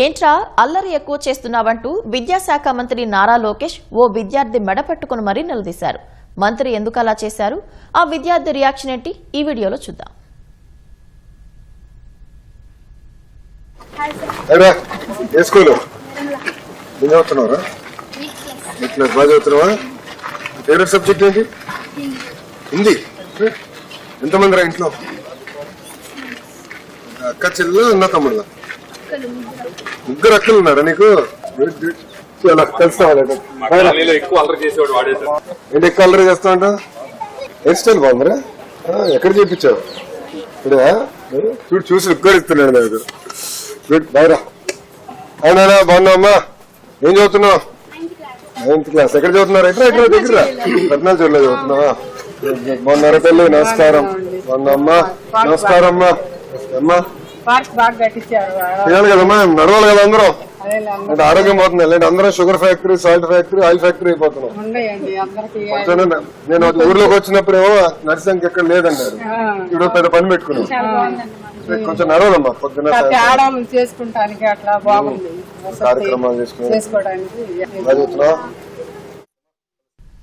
ఏంట్రా అల్లరి ఎక్కువ చేస్తున్నావంటూ విద్యాశాఖ మంత్రి నారా లోకేష్ ఓ విద్యార్థి మెడపెట్టుకుని మరీ నిలదీశారు. మంత్రి ఎందుకు అలా చేశారు, ఆ విద్యార్థి రియాక్షన్ ఏంటి ఈ వీడియోలో చూద్దాం. ఎంతమంది రా ఇంట్లో? అక్క చెల్లెలు అన్న తమ్ముళ్ళ? ముగ్గురు అక్కలు ఉన్నారా నీకు? ఎక్కువ అల్లరి చేస్తా ఉంటా. హెయిర్ స్టైల్ బాగుందిరా, ఎక్కడ చేయించావు? చూడు చూసి ఉగ్గరిస్తున్నాడు నాకు. గుడ్ బాయ్రా. అవునా, బాగున్నావమ్మా? ఏం చదువుతున్నావు? 9th class. ఎక్కడ చదువుతున్నారు? ఎక్కడ ఎక్కడ దగ్గర రత్నాలు చోట్ల చదువుతున్నావా? బాగున్నారా తల్లి? నమస్కారం. బాగున్నామ్మా? నమస్కారం అమ్మా. అమ్మా తినాలి కదమ్మా, నడవాలి కదా అందరూ. అంటే ఆరోగ్యం పోతుంది. లేదంటే అందరం sugar factory, salt factory, oil factory అయిపోతున్నాం. నేను ఊర్లోకి వచ్చినప్పుడేమో నడిచానికి ఎక్కడ లేదన్నారు. ఇప్పుడు పెద్ద పని పెట్టుకున్నాం. కొంచెం నడవాలమ్మా పొద్దున చేసుకుంటానికి అట్లా బాగుంది. కార్యక్రమాలు చేసుకోవడానికి.